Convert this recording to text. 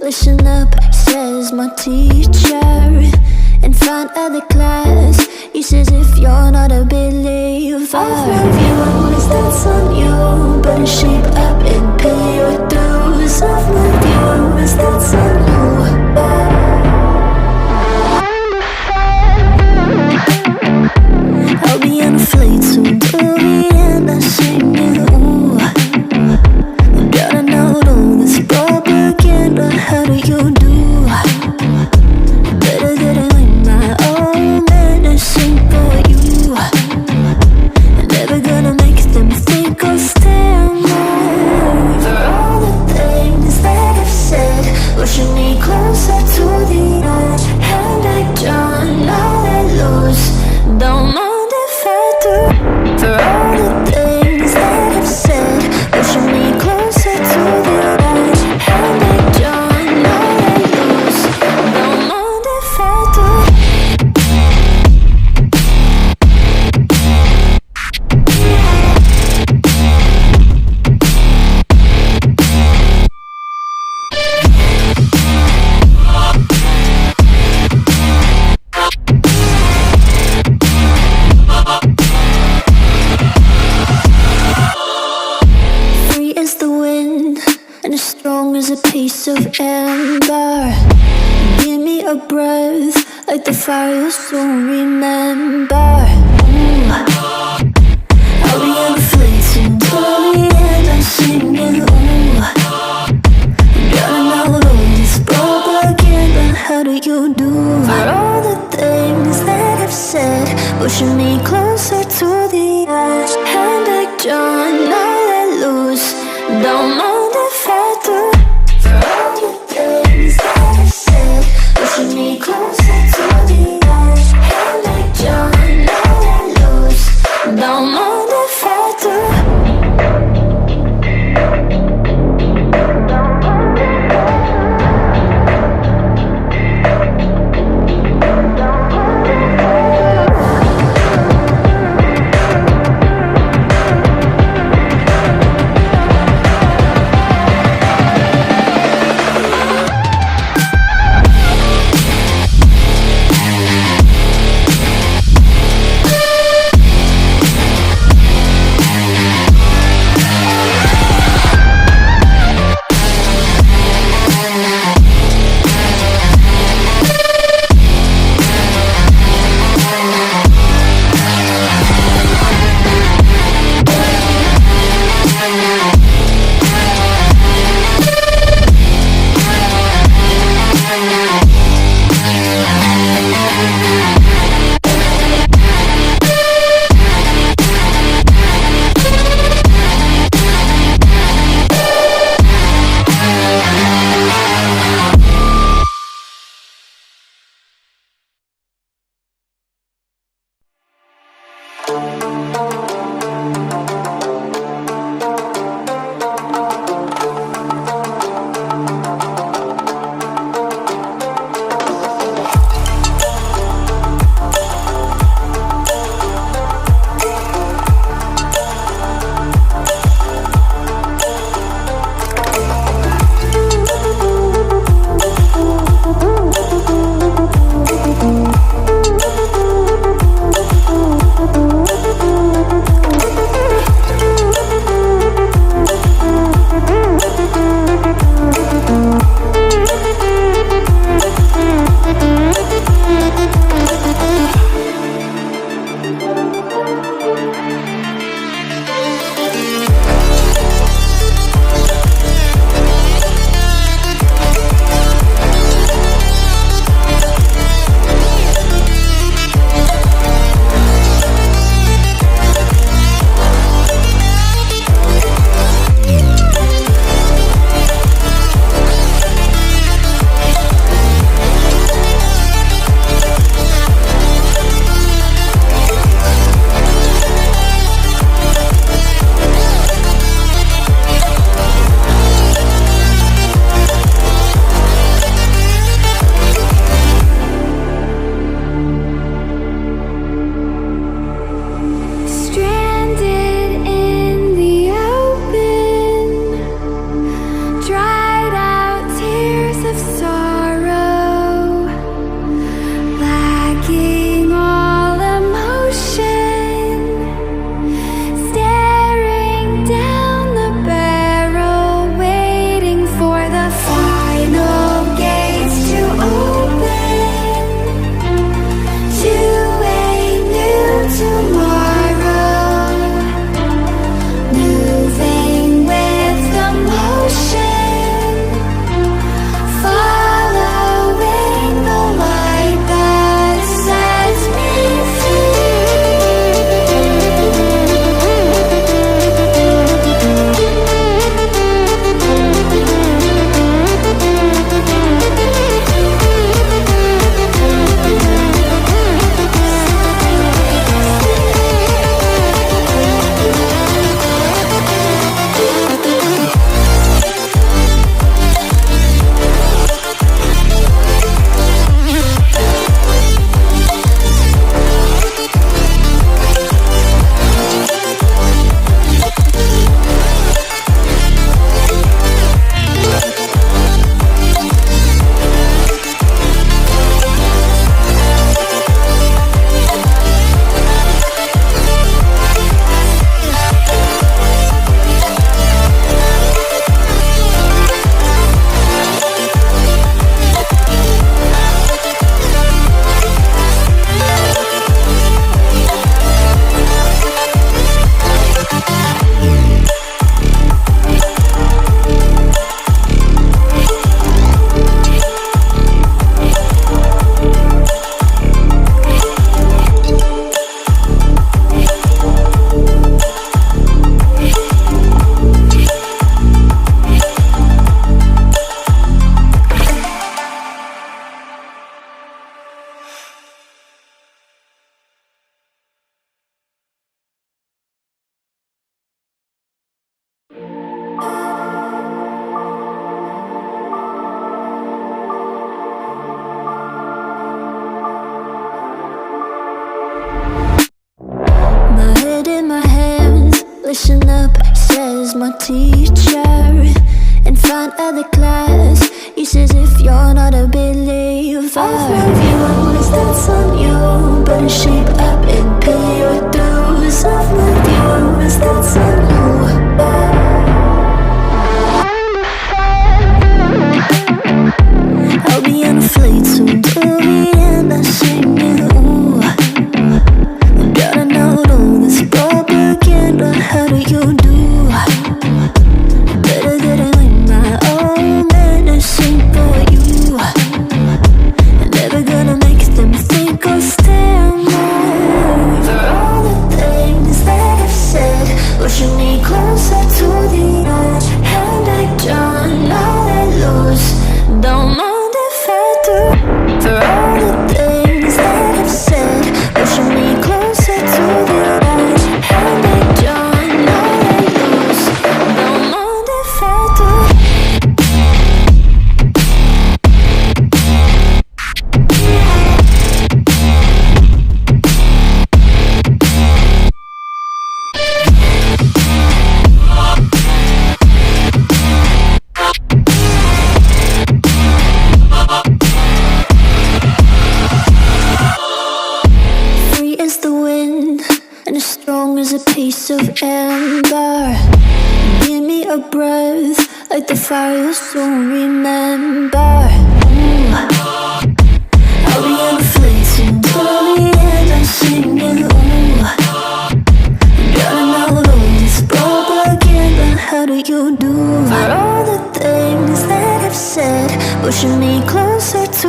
Listen up, says my teacher. In front of the class, he says if you're not a believer, I'll review all this that's on you. Better shape up and pay your dues. I've loved you, this that's on you. I'll be on a flight soon to the end. I sing you. Gotta know all this propaganda. How do you do? Better get it like my own medicine for you. Never gonna make them think I'll stand there. For all the things that I've said, pushing me closer to the edge. And I don't know let loose. Don't mind if I do. For all the things that I've said, pushing me closer to the edge. And I don't know let loose. Don't mind if I do. Free as the wind and as strong as a piece of amber. Give me a breath like the fire you'll soon remember. I'll be on a flight until the end. I'm singing. Gotta know all this propaganda. How do you do? For all the things that I've said, pushing me closer to the edge. And I don't know let loose. Don't mind if I do. For all the things that I've said, pushing me closer to the edge. And I don't know let loose. Don't mind if I do. was my teacher in front of the class. He says if you're not a believer, off my views, that's on you. Better shape up and pay your dues. Off my views, that's on you. I'll be on a flight soon to the end. I'm singing, ooh. Gotta know all this propaganda. How do you do? Better get it in my own medicine for you. Never gonna make them think I'll stand more. For all the things that I've said, pushing me closer to the edge. And I don't know that lose. Don't mind if I do. For all the things that I've said, pushing me closer to the edge. And I don't know that lose. Don't mind if I do. Free as the wind and as strong as a piece of amber. Give me a breath like the fire you'll soon remember. Ooh. I'll be on the fleece until the end. I'm singing, ooh. Gotta know all this propaganda. How do you do? For all the things that I've said, pushing me closer to